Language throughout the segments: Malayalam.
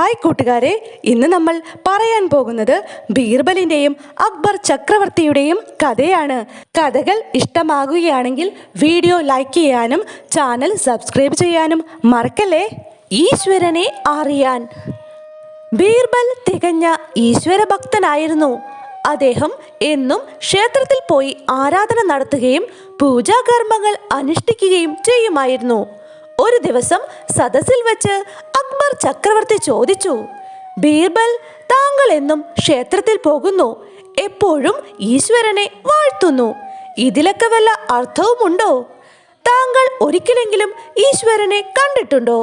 ഹായ് കൂട്ടുകാരെ, ഇന്ന് നമ്മൾ പറയാൻ പോകുന്നത് ബീർബലിൻ്റെയും അക്ബർ ചക്രവർത്തിയുടെയും കഥയാണ്. കഥകൾ ഇഷ്ടമാകുകയാണെങ്കിൽ വീഡിയോ ലൈക്ക് ചെയ്യാനും ചാനൽ സബ്സ്ക്രൈബ് ചെയ്യാനും മറക്കല്ലേ. ഈശ്വരനെ അറിയാൻ. ബീർബൽ തികഞ്ഞ ഈശ്വരഭക്തനായിരുന്നു. അദ്ദേഹം എന്നും ക്ഷേത്രത്തിൽ പോയി ആരാധന നടത്തുകയും പൂജാകർമ്മങ്ങൾ അനുഷ്ഠിക്കുകയും ചെയ്യുമായിരുന്നു. ഒരു ദിവസം സദസ്സിൽ വെച്ച് അക്ബർ ചക്രവർത്തി ചോദിച്ചു, ബീർബൽ, താങ്കൾ എന്നും ക്ഷേത്രത്തിൽ പോകുന്നു, എപ്പോഴും ഈശ്വരനെ വാഴ്ത്തുന്നു, ഇതിലൊക്കെ വല്ല അർത്ഥവുമുണ്ടോ? താങ്കൾ ഒരിക്കലെങ്കിലും ഈശ്വരനെ കണ്ടിട്ടുണ്ടോ?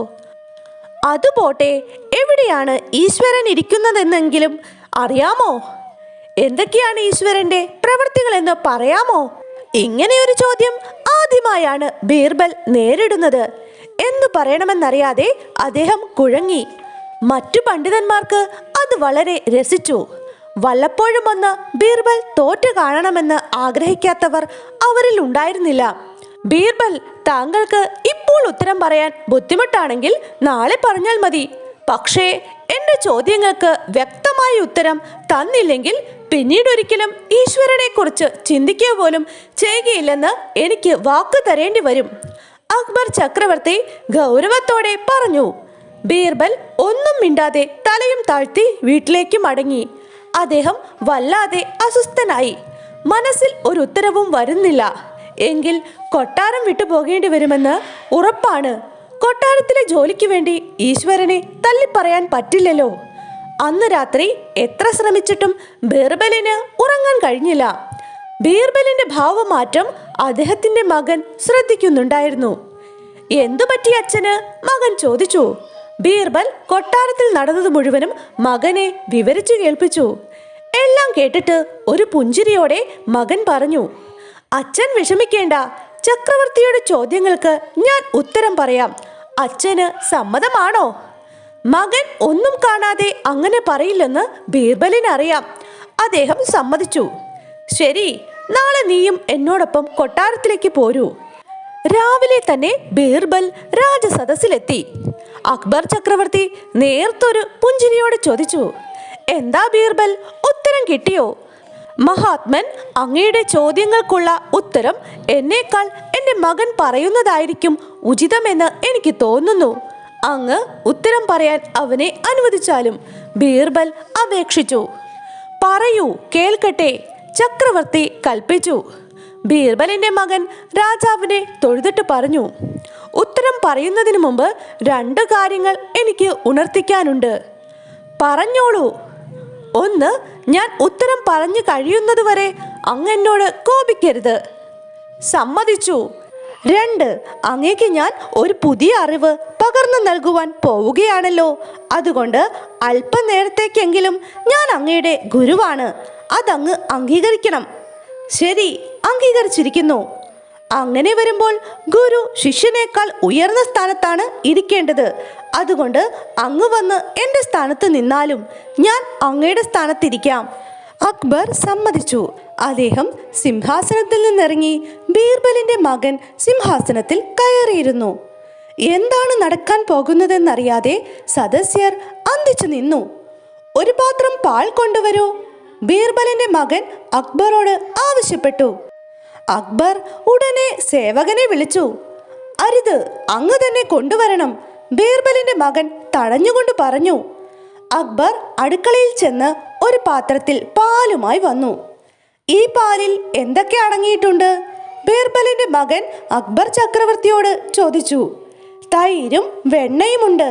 അതുപോട്ടെ, എവിടെയാണ് ഈശ്വരൻ ഇരിക്കുന്നതെന്നെങ്കിലും അറിയാമോ? എന്തൊക്കെയാണ് ഈശ്വരന്റെ പ്രവൃത്തികളെന്ന് പറയാമോ? ഇങ്ങനെയൊരു ചോദ്യം ആദ്യമായാണ് ബീർബൽ നേരിടുന്നത്. എന്ന് പറയണമെന്നറിയാതെ അദ്ദേഹം കുഴങ്ങി. മറ്റു പണ്ഡിതന്മാർക്ക് അത് വളരെ രസിച്ചു. വല്ലപ്പോഴും ഒന്ന് ബീർബൽ തോറ്റു കാണണമെന്ന് ആഗ്രഹിക്കാത്തവർ അവരിൽ ഉണ്ടായിരുന്നില്ല. ബീർബൽ, താങ്കൾക്ക് ഇപ്പോൾ ഉത്തരം പറയാൻ ബുദ്ധിമുട്ടാണെങ്കിൽ നാളെ പറഞ്ഞാൽ മതി. പക്ഷേ എൻ്റെ ചോദ്യങ്ങൾക്ക് വ്യക്തമായ ഉത്തരം തന്നില്ലെങ്കിൽ പിന്നീടൊരിക്കലും ഈശ്വരനെ കുറിച്ച് ചിന്തിക്കുക പോലും ചെയ്യുകയില്ലെന്ന് എനിക്ക് വാക്ക് തരേണ്ടി വരും. അക്ബർ ചക്രവർത്തി ഗൗരവത്തോടെ പറഞ്ഞു. ബീർബൽ ഒന്നും മിണ്ടാതെ തലയും താഴ്ത്തി വീട്ടിലേക്ക് മടങ്ങി. അദ്ദേഹം വല്ലാതെ അസ്വസ്ഥനായി. മനസ്സിൽ ഒരു ഉത്തരവും വരുന്നില്ല. എങ്കിൽ കൊട്ടാരം വിട്ടു പോകേണ്ടി വരുമെന്ന് ഉറപ്പാണ്. കൊട്ടാരത്തിലെ ജോലിക്ക് വേണ്ടി ഈശ്വരനെ തള്ളിപ്പറയാൻ പറ്റില്ലല്ലോ. അന്ന് രാത്രി എത്ര ശ്രമിച്ചിട്ടും ബീർബലിന് ഉറങ്ങാൻ കഴിഞ്ഞില്ല. ബീർബലിന്റെ ഭാവമാറ്റം അദ്ദേഹത്തിന്റെ മകൻ ശ്രദ്ധിക്കുന്നുണ്ടായിരുന്നു. എന്തു പറ്റി അച്ഛന്? മകൻ ചോദിച്ചു. ബീർബൽ കൊട്ടാരത്തിൽ നടന്നത് മുഴുവനും മകനെ വിവരിച്ചു കേൾപ്പിച്ചു. എല്ലാം കേട്ടിട്ട് ഒരു പുഞ്ചിരിയോടെ മകൻ പറഞ്ഞു, അച്ഛൻ വിഷമിക്കേണ്ട, ചക്രവർത്തിയുടെ ചോദ്യങ്ങൾക്ക് ഞാൻ ഉത്തരം പറയാം. അച്ഛന് സമ്മതമാണോ? മകൻ ഒന്നും കാണാതെ അങ്ങനെ പറയില്ലെന്ന് ബീർബലിന് അറിയാം. അദ്ദേഹം സമ്മതിച്ചു. ശരി, നാളെ നീയും എന്നോടൊപ്പം കൊട്ടാരത്തിലേക്ക് പോരൂ. രാവിലെ തന്നെ ബീർബൽ രാജസദസ്സിലെത്തി. അക്ബർ ചക്രവർത്തി നേർത്തൊരു പുഞ്ചിരിയോടെ ചോദിച്ചു, എന്താ ബീർബൽ, ഉത്തരം കിട്ടിയോ? മഹാത്മൻ, അങ്ങയുടെ ചോദ്യങ്ങൾക്കുള്ള ഉത്തരം എന്നേക്കാൾ എൻ്റെ മകൻ പറയുന്നതായിരിക്കും ഉചിതമെന്ന് എനിക്ക് തോന്നുന്നു. അങ്ങ് ഉത്തരം പറയാൻ അവനെ അനുവദിച്ചാലും, ബീർബൽ അപേക്ഷിച്ചു. പറയൂ, കേൾക്കട്ടെ, ചക്രവർത്തി കൽപ്പിച്ചു. ബീർബലിന്റെ മകൻ രാജാവിനെ തൊഴുതിട്ട് പറഞ്ഞു, ഉത്തരം പറയുന്നതിന് മുമ്പ് 2 കാര്യങ്ങൾ എനിക്ക് ഉണർത്തിക്കാനുണ്ട്. പറഞ്ഞോളൂ. 1, ഞാൻ ഉത്തരം പറഞ്ഞു കഴിയുന്നതുവരെ അങ്ങ് എന്നോട് കോപിക്കരുത്. സമ്മതിച്ചു. 2, അങ്ങേക്ക് ഞാൻ ഒരു പുതിയ അറിവ് പകർന്നു നൽകുവാൻ പോവുകയാണല്ലോ. അതുകൊണ്ട് അല്പനേരത്തേക്കെങ്കിലും ഞാൻ അങ്ങയുടെ ഗുരുവാണ്. അതങ്ങ് അംഗീകരിക്കണം. ശരി, അംഗീകരിച്ചിരിക്കുന്നു. അങ്ങനെ വരുമ്പോൾ ഗുരു ശിഷ്യനേക്കാൾ ഉയർന്ന സ്ഥാനത്താണ് ഇരിക്കേണ്ടത്. അതുകൊണ്ട് അങ്ങ് വന്ന് എൻ്റെ സ്ഥാനത്ത് നിന്നാലും ഞാൻ അങ്ങയുടെ സ്ഥാനത്തിരിക്കാം. അക്ബർ സമ്മതിച്ചു. അദ്ദേഹം സിംഹാസനത്തിൽ നിന്നിറങ്ങി ബീർബലിന്റെ മകൻ സിംഹാസനത്തിൽ കയറിയിരുന്നു. എന്താണ് നടക്കാൻ പോകുന്നതെന്നറിയാതെ സദസ്യർ അന്തിച്ചു നിന്നു. ഒരു പാത്രം പാൽ കൊണ്ടുവരൂ, ബീർബലിന്റെ മകൻ അക്ബറോട് ആവശ്യപ്പെട്ടു. അക്ബർ ഉടനെ സേവകനെ വിളിച്ചു. അരുത്, അങ്ങ് തന്നെ കൊണ്ടുവരണം, ബീർബലിന്റെ മകൻ തടഞ്ഞുകൊണ്ട് പറഞ്ഞു. അക്ബർ അടുക്കളയിൽ ചെന്ന് ഒരു പാത്രത്തിൽ പാലുമായി വന്നു. ഈ പാലിൽ എന്തൊക്കെ അടങ്ങിയിട്ടുണ്ട്? ബീർബലിന്റെ മകൻ അക്ബർ ചക്രവർത്തിയോട് ചോദിച്ചു. തൈരും വെണ്ണയുമുണ്ട്.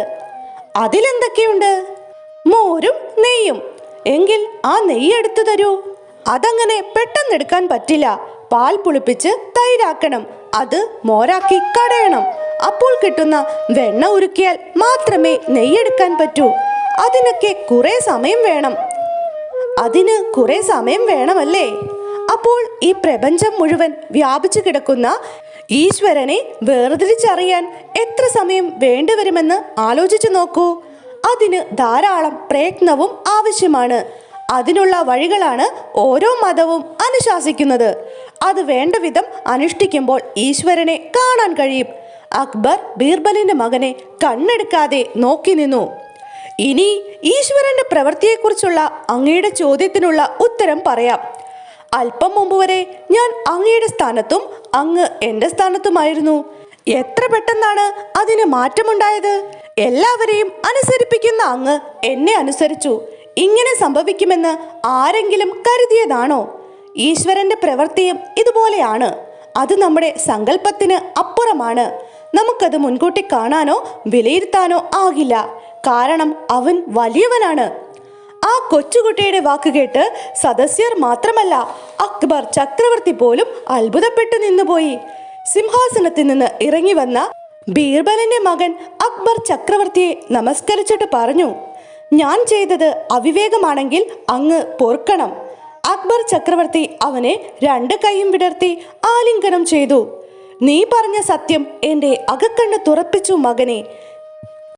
അതിലെന്തൊക്കെയുണ്ട്? മോരും നെയ്യും. എങ്കിൽ ആ നെയ്യ് എടുത്തു തരൂ. അതങ്ങനെ പെട്ടെന്ന് എടുക്കാൻ പറ്റില്ല. പാൽ പുളിപ്പിച്ച് തൈരാക്കണം, അത് മോരാക്കി കടയണം. അപ്പോൾ കിട്ടുന്ന വെണ്ണ ഉരുക്കിയാൽ മാത്രമേ നെയ്യെടുക്കാൻ പറ്റൂ. അതിനൊക്കെ കുറെ സമയം വേണം. അതിന് കുറെ സമയം വേണമല്ലേ? അപ്പോൾ ഈ പ്രപഞ്ചം മുഴുവൻ വ്യാപിച്ചു കിടക്കുന്ന ഈശ്വരനെ വേർതിരിച്ചറിയാൻ എത്ര സമയം വേണ്ടിവരുമെന്ന് ആലോചിച്ചു നോക്കൂ. അതിന് ധാരാളം പ്രയത്നവും ആവശ്യമാണ്. അതിനുള്ള വഴികളാണ് ഓരോ മതവും അനുശാസിക്കുന്നത്. അത് വേണ്ട വിധം അനുഷ്ഠിക്കുമ്പോൾ ഈശ്വരനെ കാണാൻ കഴിയും. അക്ബർ ബീർബലിന്റെ മകനെ കണ്ണെടുക്കാതെ നോക്കി നിന്നു. ഇനി ഈശ്വരന്റെ പ്രവൃത്തിയെക്കുറിച്ചുള്ള അങ്ങയുടെ ചോദ്യത്തിനുള്ള ഉത്തരം പറയാം. അല്പം മുമ്പ് വരെ ഞാൻ അങ്ങയുടെ സ്ഥാനത്തും അങ്ങ് എൻ്റെ സ്ഥാനത്തുമായിരുന്നു. എത്ര പെട്ടെന്നാണ് അതിന് മാറ്റമുണ്ടായത്. എല്ലാവരെയും അനുസരിപ്പിക്കുന്ന അങ്ങ് എന്നെ അനുസരിച്ചു. ഇങ്ങനെ സംഭവിക്കുമെന്ന് ആരെങ്കിലും കരുതിയതാണോ? ഈശ്വരന്റെ പ്രവൃത്തിയും ഇതുപോലെയാണ്. അത് നമ്മുടെ സങ്കല്പത്തിന് അപ്പുറമാണ്. നമുക്കത് മുൻകൂട്ടി കാണാനോ വിലയിരുത്താനോ ആകില്ല. കാരണം അവൻ വലിയവനാണ്. ആ കൊച്ചുകുട്ടിയുടെ വാക്കുകേട്ട് സദസ്യർ മാത്രമല്ല, അക്ബർ ചക്രവർത്തി പോലും അത്ഭുതപ്പെട്ടു നിന്നുപോയി. സിംഹാസനത്തിൽ നിന്ന് ഇറങ്ങി വന്ന ബീർബലിന്റെ മകൻ അക്ബർ ചക്രവർത്തിയെ നമസ്കരിച്ചിട്ട് പറഞ്ഞു, ഞാൻ ചെയ്തത് അവിവേകമാണെങ്കിൽ അങ്ങ് പൊറുക്കണം. അക്ബർ ചക്രവർത്തി അവനെ 2 കൈയും വിടർത്തി ആലിംഗനം ചെയ്തു. നീ പറഞ്ഞ സത്യം എൻ്റെ അകക്കണ്ണ് തുറപ്പിച്ചു മകനെ.